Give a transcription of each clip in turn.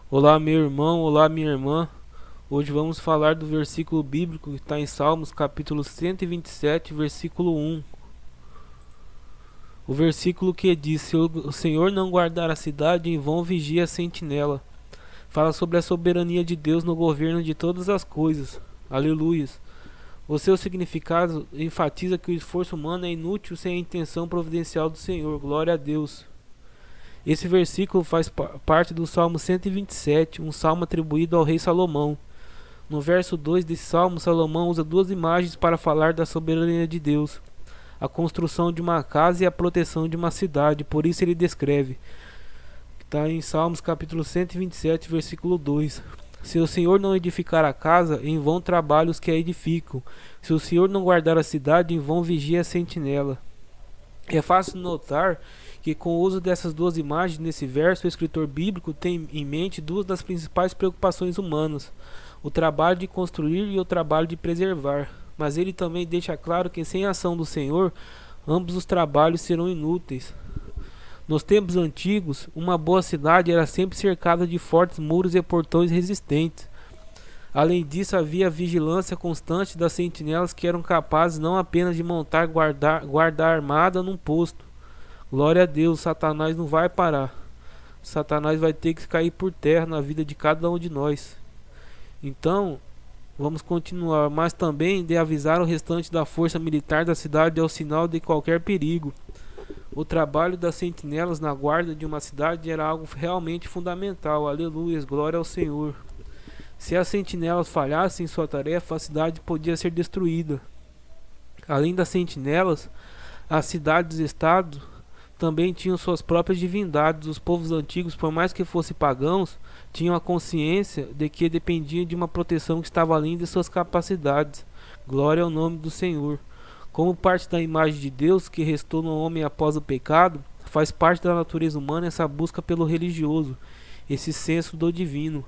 Olá, meu irmão, olá, minha irmã. Hoje vamos falar do versículo bíblico que está em Salmos, capítulo 127, versículo 1. O versículo que diz: Se o Senhor não guardar a cidade, em vão vigia a sentinela. Fala sobre a soberania de Deus no governo de todas as coisas. Aleluias. O seu significado enfatiza que o esforço humano é inútil sem a intenção providencial do Senhor. Glória a Deus. Esse versículo faz parte do Salmo 127, um salmo atribuído ao rei Salomão. No verso 2 desse salmo, Salomão usa duas imagens para falar da soberania de Deus: a construção de uma casa e a proteção de uma cidade. Por isso ele descreve, está em Salmos capítulo 127, versículo 2: Se o Senhor não edificar a casa, em vão trabalham os que a edificam. Se o Senhor não guardar a cidade, em vão vigia a sentinela. É fácil notar que, com o uso dessas duas imagens nesse verso, o escritor bíblico tem em mente duas das principais preocupações humanas: o trabalho de construir e o trabalho de preservar. Mas ele também deixa claro que, sem a ação do Senhor, ambos os trabalhos serão inúteis. Nos tempos antigos, uma boa cidade era sempre cercada de fortes muros e portões resistentes. Além disso, havia vigilância constante das sentinelas, que eram capazes não apenas de montar guarda armada num posto. Glória a Deus, Satanás não vai parar. Satanás vai ter que cair por terra na vida de cada um de nós. Então, vamos continuar, mas também de avisar o restante da força militar da cidade ao sinal de qualquer perigo. O trabalho das sentinelas na guarda de uma cidade era algo realmente fundamental. Aleluia, glória ao Senhor. Se as sentinelas falhassem em sua tarefa, a cidade podia ser destruída. Além das sentinelas, as cidades-estados também tinham suas próprias divindades. Os povos antigos, por mais que fossem pagãos, tinham a consciência de que dependiam de uma proteção que estava além de suas capacidades. Glória ao nome do Senhor. Como parte da imagem de Deus que restou no homem após o pecado, faz parte da natureza humana essa busca pelo religioso, esse senso do divino.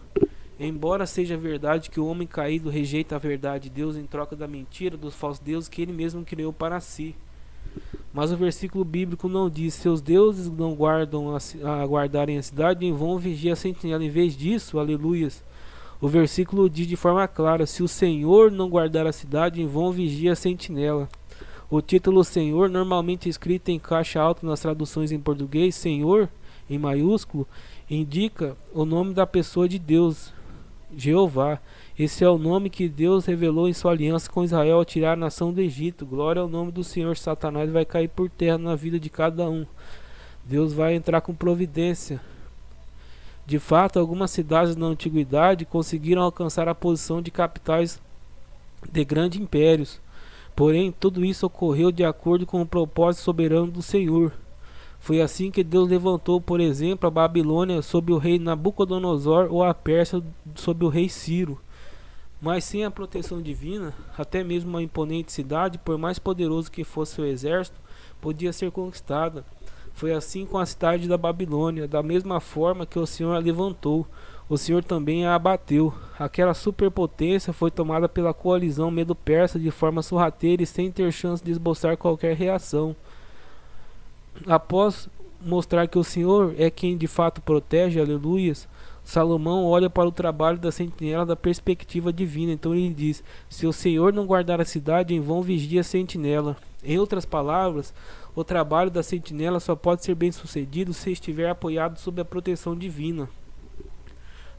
Embora seja verdade que o homem caído rejeita a verdade de Deus em troca da mentira dos falsos deuses que ele mesmo criou para si. Mas o versículo bíblico não diz: seus deuses não guardarem a cidade, em vão vigia a sentinela. Em vez disso, aleluias, o versículo diz de forma clara: se o Senhor não guardar a cidade, em vão vigia a sentinela. O título Senhor, normalmente escrito em caixa alta nas traduções em português, Senhor, em maiúsculo, indica o nome da pessoa de Deus, Jeová. Esse é o nome que Deus revelou em sua aliança com Israel ao tirar a nação do Egito. Glória ao nome do Senhor. Satanás vai cair por terra na vida de cada um. Deus vai entrar com providência. De fato, algumas cidades na antiguidade conseguiram alcançar a posição de capitais de grandes impérios. Porém, tudo isso ocorreu de acordo com o propósito soberano do Senhor. Foi assim que Deus levantou, por exemplo, a Babilônia sob o rei Nabucodonosor ou a Pérsia sob o rei Ciro. Mas sem a proteção divina, até mesmo uma imponente cidade, por mais poderoso que fosse seu exército, podia ser conquistada. Foi assim com a cidade da Babilônia. Da mesma forma que o Senhor a levantou, o Senhor também a abateu. Aquela superpotência foi tomada pela coalizão medo-persa de forma sorrateira e sem ter chance de esboçar qualquer reação. Após mostrar que o Senhor é quem de fato protege, aleluias, Salomão olha para o trabalho da sentinela da perspectiva divina. Então ele diz: se o Senhor não guardar a cidade, em vão vigia a sentinela. Em outras palavras, o trabalho da sentinela só pode ser bem sucedido se estiver apoiado sob a proteção divina.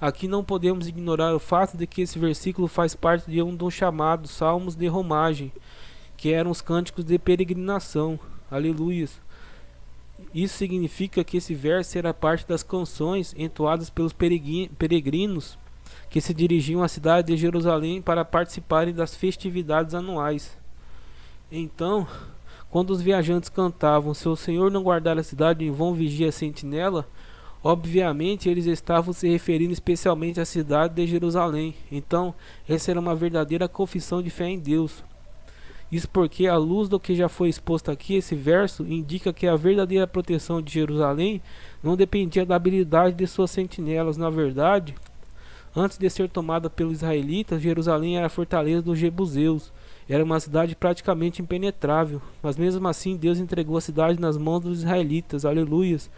Aqui não podemos ignorar o fato de que esse versículo faz parte de um dos chamados Salmos de Romagem, que eram os cânticos de peregrinação. Aleluias. Isso significa que esse verso era parte das canções entoadas pelos peregrinos que se dirigiam à cidade de Jerusalém para participarem das festividades anuais. Então, quando os viajantes cantavam: se o Senhor não guardar a cidade, em vão vigia a sentinela, obviamente eles estavam se referindo especialmente à cidade de Jerusalém. Então, essa era uma verdadeira confissão de fé em Deus. Isso porque, à luz do que já foi exposto aqui, esse verso indica que a verdadeira proteção de Jerusalém não dependia da habilidade de suas sentinelas. Na verdade, antes de ser tomada pelos israelitas, Jerusalém era a fortaleza dos jebuseus. Era uma cidade praticamente impenetrável, mas mesmo assim Deus entregou a cidade nas mãos dos israelitas, aleluias,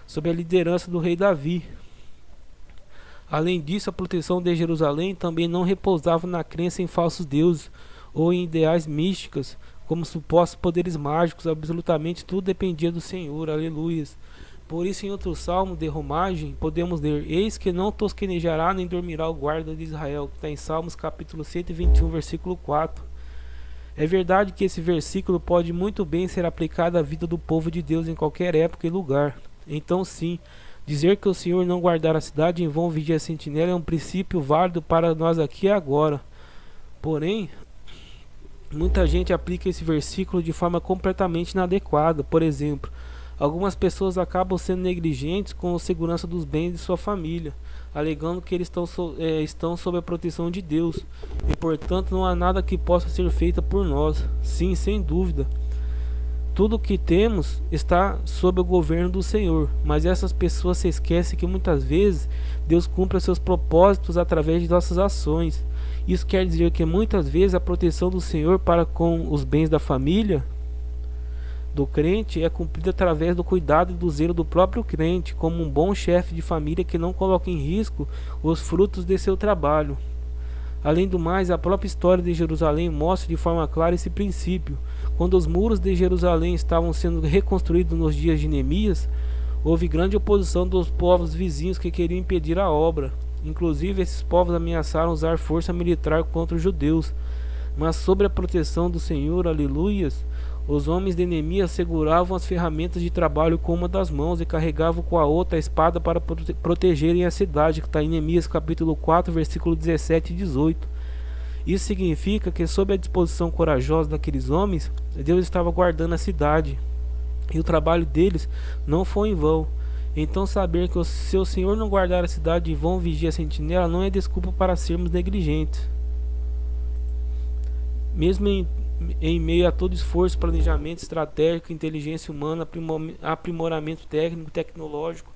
sob a liderança do rei Davi. Além disso, a proteção de Jerusalém também não repousava na crença em falsos deuses ou em ideais místicos, como supostos poderes mágicos. Absolutamente tudo dependia do Senhor. Aleluias. Por isso, em outro salmo de romagem, podemos ler: Eis que não tosquenejará nem dormirá o guarda de Israel, que está em Salmos capítulo 121, versículo 4. É verdade que esse versículo pode muito bem ser aplicado à vida do povo de Deus em qualquer época e lugar. Então, sim, dizer que o Senhor não guardará a cidade em vão vigia a sentinela é um princípio válido para nós aqui e agora. Porém, muita gente aplica esse versículo de forma completamente inadequada. Por exemplo, algumas pessoas acabam sendo negligentes com a segurança dos bens de sua família, alegando que eles estão sob a proteção de Deus e, portanto, não há nada que possa ser feito por nós. Sim, sem dúvida. Tudo o que temos está sob o governo do Senhor, mas essas pessoas se esquecem que muitas vezes Deus cumpre seus propósitos através de nossas ações. Isso quer dizer que muitas vezes a proteção do Senhor para com os bens da família do crente é cumprida através do cuidado e do zelo do próprio crente, como um bom chefe de família que não coloca em risco os frutos de seu trabalho. Além do mais, a própria história de Jerusalém mostra de forma clara esse princípio. Quando os muros de Jerusalém estavam sendo reconstruídos nos dias de Neemias, houve grande oposição dos povos vizinhos que queriam impedir a obra. Inclusive, esses povos ameaçaram usar força militar contra os judeus. Mas sob a proteção do Senhor, aleluias, os homens de Neemias seguravam as ferramentas de trabalho com uma das mãos e carregavam com a outra a espada para protegerem a cidade, que está em Neemias capítulo 4, versículo 17 e 18. Isso significa que, sob a disposição corajosa daqueles homens, Deus estava guardando a cidade, e o trabalho deles não foi em vão. Então, saber que se o Senhor não guardar a cidade em vão vigia a sentinela não é desculpa para sermos negligentes. Mesmo em meio a todo esforço, planejamento estratégico, inteligência humana, aprimoramento técnico, tecnológico,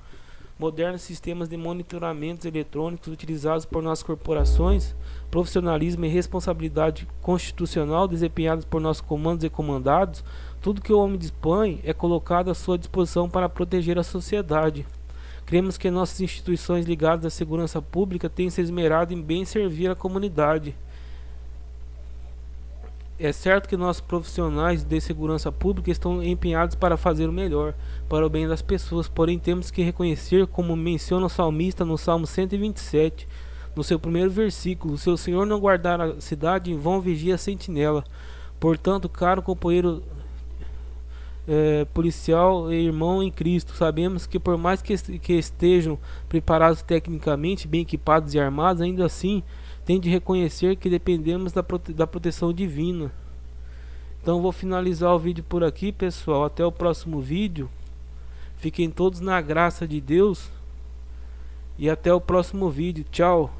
modernos sistemas de monitoramentos eletrônicos utilizados por nossas corporações, profissionalismo e responsabilidade constitucional desempenhados por nossos comandos e comandados, tudo que o homem dispõe é colocado à sua disposição para proteger a sociedade. Cremos que nossas instituições ligadas à segurança pública têm se esmerado em bem servir a comunidade. É certo que nossos profissionais de segurança pública estão empenhados para fazer o melhor, para o bem das pessoas, porém temos que reconhecer, como menciona o salmista no Salmo 127, no seu primeiro versículo: se o Senhor não guardar a cidade, em vão vigia a sentinela. Portanto, caro companheiro policial e irmão em Cristo, sabemos que por mais que estejam preparados tecnicamente, bem equipados e armados, ainda assim tem de reconhecer que dependemos da proteção divina. Então vou finalizar o vídeo por aqui, pessoal. Até o próximo vídeo. Fiquem todos na graça de Deus. E até o próximo vídeo. Tchau.